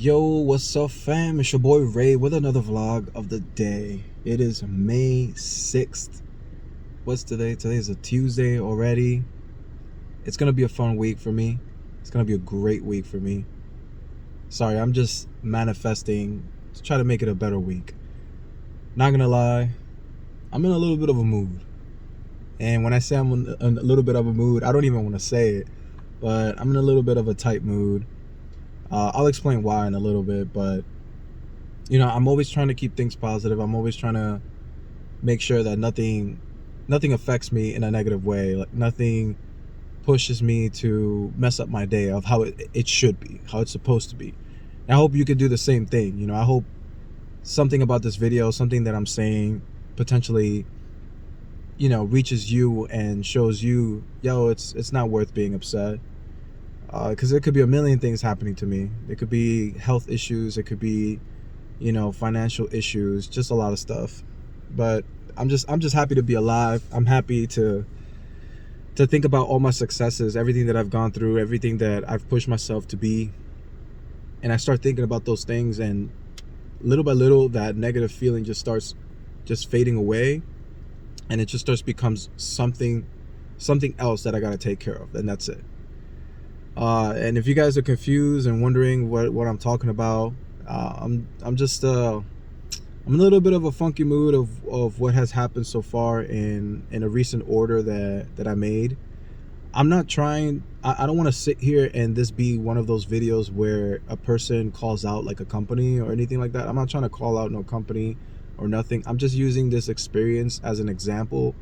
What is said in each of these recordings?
Yo, what's up, fam? It's your boy Ray with another vlog of the day. It is May 6th. What's today? Today is a Tuesday already. It's gonna be a fun week for me. It's gonna be a great week for me. Sorry, I'm just manifesting to try to make it a better week. Not gonna lie, I'm in a little bit of a mood. And when I say I'm in a little bit of a mood, I don't even want to say it, but I'm in a little bit of a tight mood. I'll explain why in a little bit, but I'm always trying to keep things positive. I'm always trying to make sure that nothing affects me in a negative way. Like nothing pushes me to mess up my day of how it should be, how it's supposed to be. And I hope you can do the same thing. I hope something about this video, something that I'm saying potentially, reaches you and shows you, yo, it's not worth being upset. Because there could be a million things happening to me. It could be health issues. It could be, financial issues, just a lot of stuff. But I'm just happy to be alive. I'm happy to think about all my successes, everything that I've gone through, everything that I've pushed myself to be. And I start thinking about those things, and little by little, that negative feeling just starts fading away, and it just becomes something else that I got to take care of, and that's it. And if you guys are confused and wondering what I'm talking about, I'm in a little bit of a funky mood of what has happened so far in a recent order that I made. I'm not trying, I don't want to sit here and this be one of those videos where a person calls out like a company or anything like that. I'm not trying to call out no company or nothing. I'm just using this experience as an example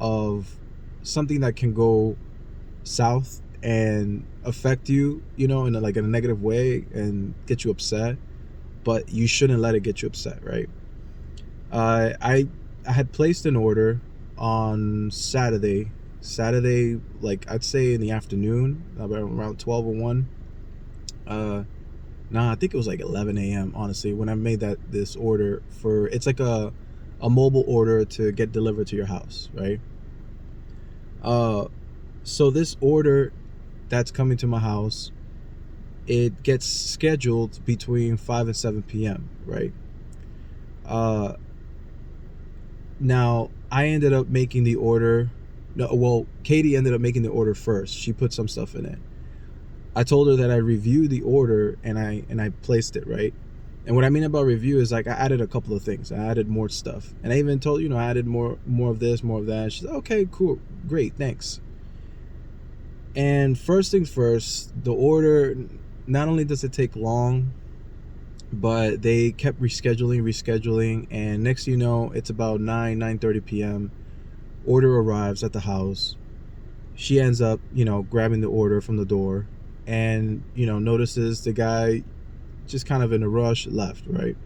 of something that can go south and affect you, in a negative way and get you upset, but you shouldn't let it get you upset, right? I had placed an order on Saturday, like I'd say in the afternoon, around 12 or 1. I think it was like 11 a.m. honestly, when I made this order for, it's like a mobile order to get delivered to your house, right? So this order that's coming to my house, it gets scheduled between 5 and 7 p.m. right? Now I ended up making the order. No, well, Katie ended up making the order first. She put some stuff in it. I told her that I reviewed the order and I placed it, right? And what I mean about review is like I added a couple of things. I added more stuff, and I even told I added more of this, more of that. She's like, okay, cool, great, thanks. And first things first, the order, not only does it take long, but they kept rescheduling, and next thing you know, it's about 9:30 p.m. Order arrives at the house. She ends up, grabbing the order from the door, and, notices the guy just kind of in a rush left, right?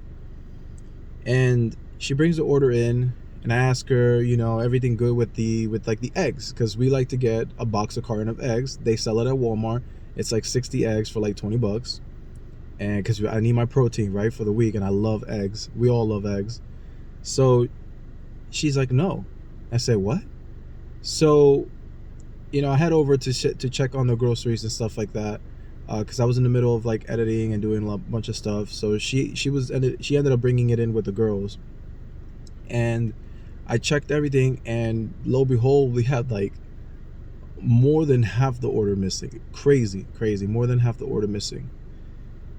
And she brings the order in, and I ask her, everything good with the eggs, because we like to get a box of carton of eggs. They sell it at Walmart. It's like 60 eggs for like $20, and because I need my protein, right, for the week, and I love eggs. We all love eggs. So she's like, no. I say, what? So I head over to check on the groceries and stuff like that, because I was in the middle of like editing and doing a bunch of stuff. So she ended up bringing it in with the girls, and I checked everything, and lo and behold, we had like more than half the order missing. Crazy, more than half the order missing.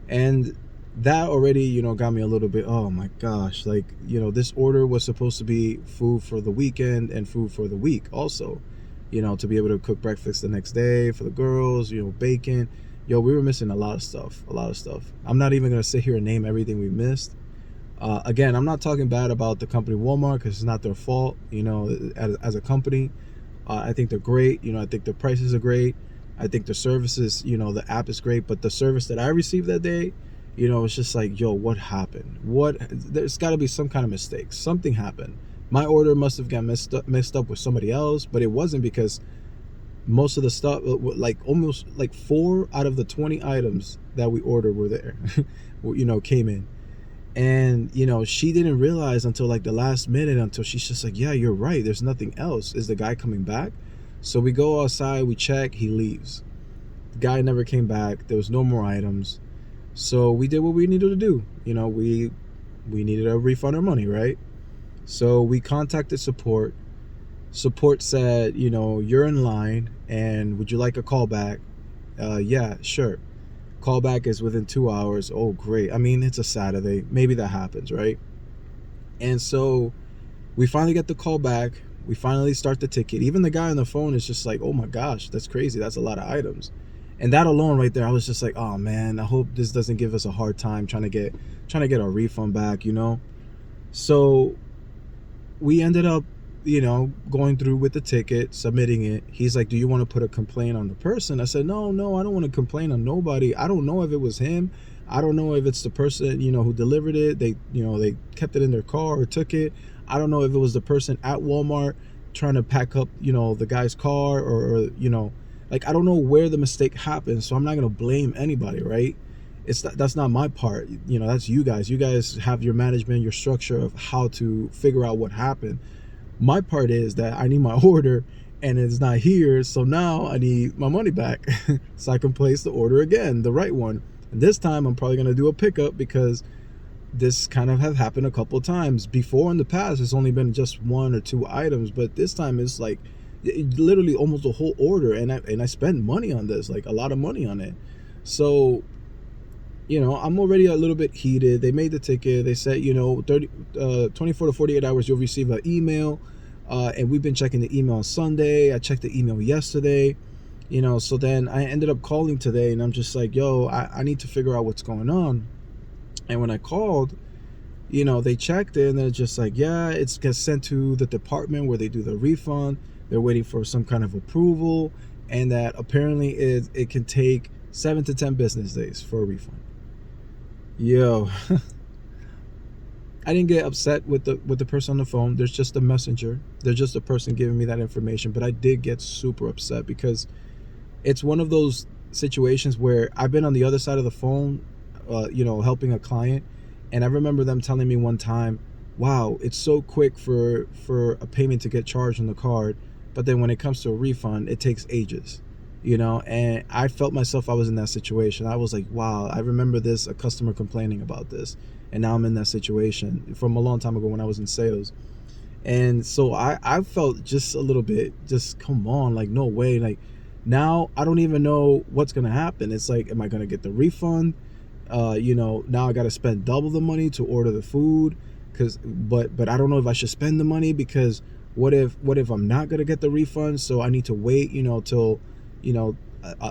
And that already, got me a little bit, oh my gosh, like, this order was supposed to be food for the weekend and food for the week also, to be able to cook breakfast the next day for the girls, bacon. We were missing a lot of stuff. I'm not even going to sit here and name everything we missed. Again, I'm not talking bad about the company Walmart, because it's not their fault, as a company. I think they're great. I think the prices are great. I think the services, the app is great, but the service that I received that day, it's just like, yo, what happened? There's got to be some kind of mistake. Something happened. My order must have got messed up with somebody else, but it wasn't, because most of the stuff, like almost like 4 out of the 20 items that we ordered were there, came in. And she didn't realize until like the last minute, until she's just like, yeah, you're right, there's nothing else. Is the guy coming back? So we go outside, we check, he leaves. The guy never came back. There was no more items. So we did what we needed to do. We needed to refund our money, right? So we contacted support. Support said, you're in line, and would you like a callback? Yeah, sure. Callback is within 2 hours. Oh, great. I mean, it's a Saturday. Maybe that happens, right? And so we finally get the call back. We finally start the ticket. Even the guy on the phone is just like, oh my gosh, that's crazy. That's a lot of items. And that alone right there, I was just like, oh man, I hope this doesn't give us a hard time trying to get our refund back. So we ended up, going through with the ticket, submitting it. He's like, do you want to put a complaint on the person? I said, no, I don't want to complain on nobody. I don't know if it was him. I don't know if it's the person, who delivered it. They kept it in their car or took it. I don't know if it was the person at Walmart trying to pack up, the guy's car, or like, I don't know where the mistake happened. So I'm not going to blame anybody, right? That's not my part. That's you guys. You guys have your management, your structure of how to figure out what happened. My part is that I need my order and it's not here, so now I need my money back so I can place the order again, the right one. And this time I'm probably going to do a pickup because this kind of have happened a couple of times before. In the past it's only been just 1 or 2 items, but this time it's like literally almost a whole order, and I spent money on this, like a lot of money on it. So I'm already a little bit heated. They made the ticket. They said, 24 to 48 hours, you'll receive an email. And we've been checking the email on Sunday. I checked the email yesterday. So then I ended up calling today, and I'm just like, yo, I need to figure out what's going on. And when I called, they checked it, and they're just like, yeah, it's gets sent to the department where they do the refund. They're waiting for some kind of approval, and that apparently it can take 7 to 10 business days for a refund. Yo, I didn't get upset with the person on the phone. There's just a messenger. There's just a person giving me that information. But I did get super upset because it's one of those situations where I've been on the other side of the phone, helping a client, and I remember them telling me one time, "Wow, it's so quick for a payment to get charged on the card, but then when it comes to a refund, it takes ages." And I felt myself, I was in that situation. I was like, wow, I remember a customer complaining about this, and now I'm in that situation from a long time ago when I was in sales. And so I felt just a little bit, just come on, like, no way. Like, now I don't even know what's gonna happen. It's like, am I gonna get the refund? Now I got to spend double the money to order the food, but I don't know if I should spend the money, because what if I'm not gonna get the refund? So I need to wait, till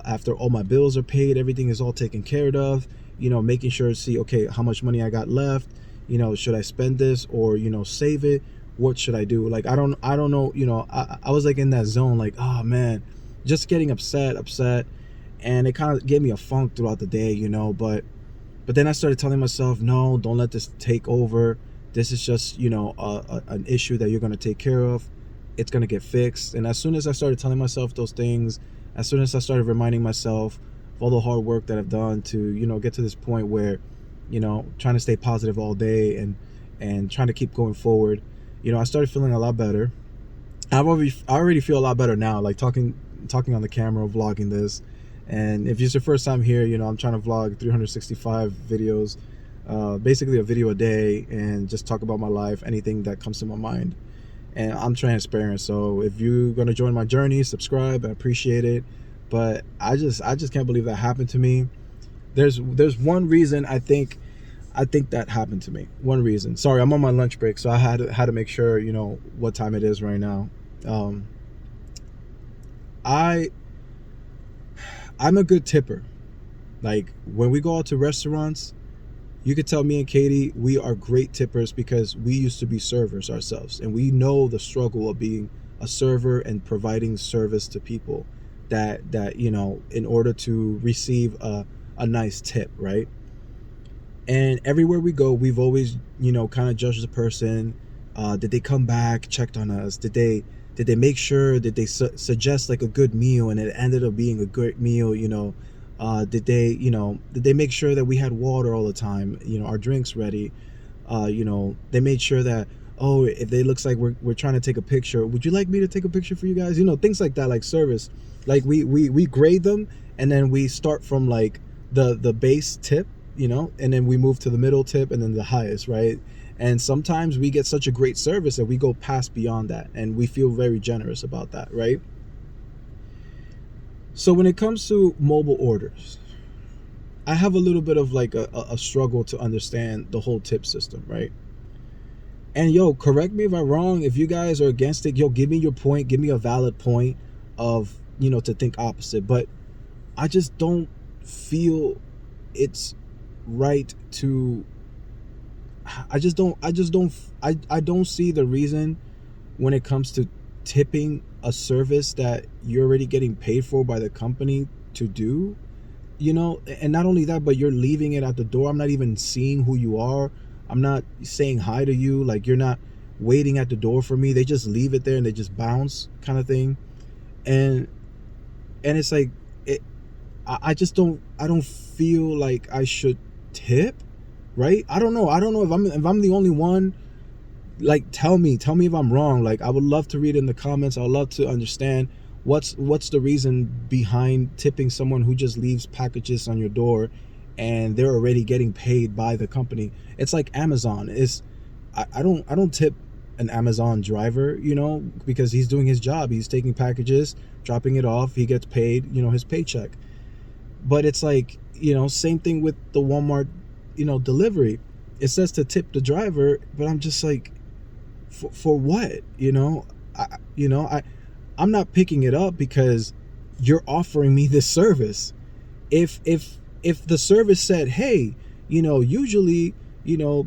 after all my bills are paid, everything is all taken care of, making sure to see, okay, how much money I got left, should I spend this or, save it? What should I do? Like, I don't know, I was like in that zone, like, oh man, just getting upset. And it kind of gave me a funk throughout the day, but then I started telling myself, no, don't let this take over. This is just, an issue that you're going to take care of. It's going to get fixed. And as soon as I started telling myself those things, as soon as I started reminding myself of all the hard work that I've done to, get to this point where, trying to stay positive all day and trying to keep going forward, I started feeling a lot better. I already feel a lot better now, like talking on the camera, vlogging this. And if it's your first time here, I'm trying to vlog 365 videos, basically a video a day, and just talk about my life, anything that comes to my mind. And I'm transparent, so if you're gonna join my journey, subscribe. I appreciate it. But I just can't believe that happened to me. There's one reason I think that happened to me. One reason. Sorry, I'm on my lunch break, so I had to make sure what time it is right now. I'm a good tipper. Like, when we go out to restaurants, you could tell me and Katie, we are great tippers because we used to be servers ourselves, and we know the struggle of being a server and providing service to people that in order to receive a nice tip, right? And everywhere we go, we've always kind of judged the person. Did they come back, checked on us? Did they make sure, did they suggest like a good meal and it ended up being a great meal? Did they make sure that we had water all the time, our drinks ready? They made sure that, oh, if it looks like we're trying to take a picture, would you like me to take a picture for you guys? Things like that, like service. Like, we grade them, and then we start from like the base tip, and then we move to the middle tip and then the highest, right? And sometimes we get such a great service that we go past beyond that, and we feel very generous about that, right? So when it comes to mobile orders, I have a little bit of like a struggle to understand the whole tip system, right? And yo, correct me if I'm wrong. If you guys are against it, yo, give me your point. Give me a valid point of, to think opposite. But I just don't feel it's right to. I don't see the reason when it comes to tipping a service that you're already getting paid for by the company to do. And not only that, but you're leaving it at the door. I'm not even seeing who you are. I'm not saying hi to you. Like, you're not waiting at the door for me. They just leave it there and they just bounce, kind of thing. And it's like, I just don't feel like I should tip, right? I don't know if I'm the only one. Like, tell me if I'm wrong. Like, I would love to read in the comments. I would love to understand what's the reason behind tipping someone who just leaves packages on your door and they're already getting paid by the company. It's like Amazon is. I don't tip an Amazon driver, because he's doing his job. He's taking packages, dropping it off, he gets paid, his paycheck. But it's like, same thing with the Walmart, delivery. It says to tip the driver, but I'm just like, for what? I'm not picking it up because you're offering me this service. If the service said, hey, usually,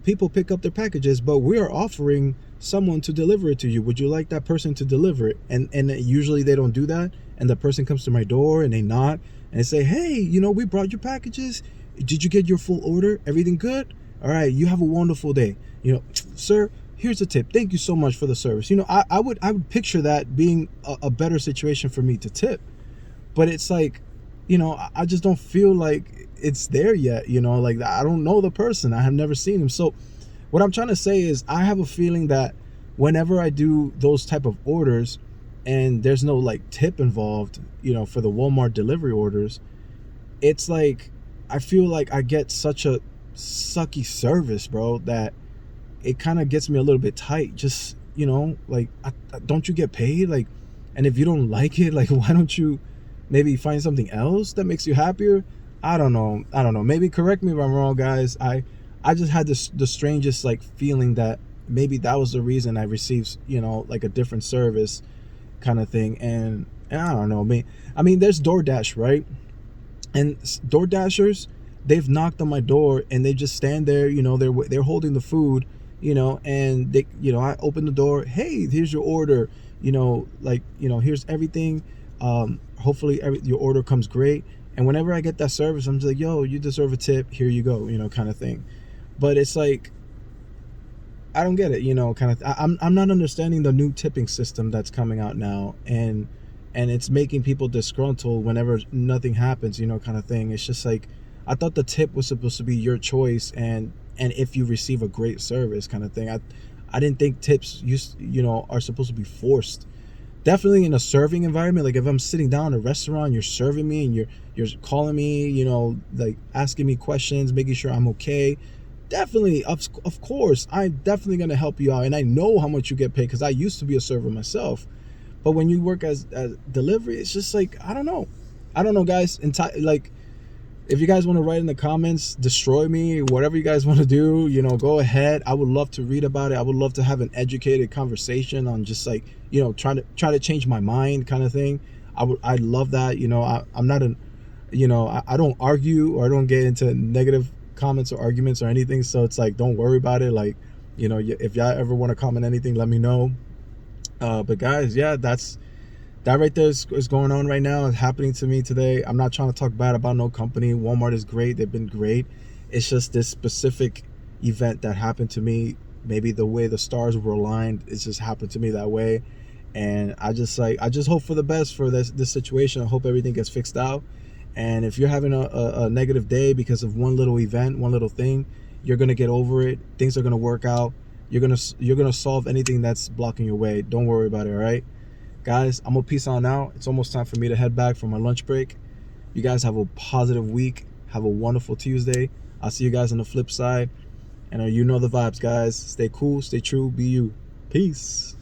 people pick up their packages, but we are offering someone to deliver it to you. Would you like that person to deliver it? And usually they don't do that. And the person comes to my door and they knock and they say, hey, we brought your packages. Did you get your full order? Everything good? All right, you have a wonderful day. Sir, here's a tip. Thank you so much for the service. I would picture that being a better situation for me to tip. But it's like, I just don't feel like it's there yet. Like, I don't know the person. I have never seen him. So what I'm trying to say is, I have a feeling that whenever I do those type of orders and there's no like tip involved, for the Walmart delivery orders, it's like, I feel like I get such a sucky service, bro, that it kind of gets me a little bit tight. Just, like, don't you get paid? Like, and if you don't like it, like, why don't you maybe find something else that makes you happier? I don't know. Maybe correct me if I'm wrong, guys. I just had the strangest like feeling that maybe that was the reason I received, like a different service kind of thing. And I don't know. I mean, there's DoorDash, right? And DoorDashers, they've knocked on my door and they just stand there, they're holding the food, and they, I open the door, hey, here's your order, like, here's everything. Hopefully your order comes great. And whenever I get that service, I'm just like, yo, you deserve a tip, here you go, kind of thing. But it's like, I don't get it, kind of. I'm not understanding the new tipping system that's coming out now, and it's making people disgruntled whenever nothing happens, kind of thing. It's just like, I thought the tip was supposed to be your choice, and if you receive a great service, kind of thing. I didn't think tips are supposed to be forced. Definitely in a serving environment, like if I'm sitting down in a restaurant, you're serving me and you're calling me, like asking me questions, making sure I'm okay. Definitely, of course, I'm definitely gonna help you out, and I know how much you get paid because I used to be a server myself. But when you work as delivery, it's just like, I don't know, guys. Like, if you guys want to write in the comments, destroy me, whatever you guys want to do, go ahead. I would love to read about it. I would love to have an educated conversation on just like, try to change my mind, kind of thing. I'd love that. I'm not I don't argue or I don't get into negative comments or arguments or anything. So it's like, don't worry about it. Like, if y'all ever want to comment anything, let me know. But guys, yeah, that right there is going on right now. It's happening to me today. I'm not trying to talk bad about no company. Walmart is great. They've been great. It's just this specific event that happened to me. Maybe the way the stars were aligned, it just happened to me that way. And I just hope for the best for this situation. I hope everything gets fixed out. And if you're having a negative day because of one little event, one little thing, you're gonna get over it. Things are gonna work out. You're gonna solve anything that's blocking your way. Don't worry about it. All right, guys. I'm gonna peace on out. It's almost time for me to head back for my lunch break. You guys have a positive week. Have a wonderful Tuesday. I'll see you guys on the flip side. And you know the vibes, guys. Stay cool, stay true, be you. Peace.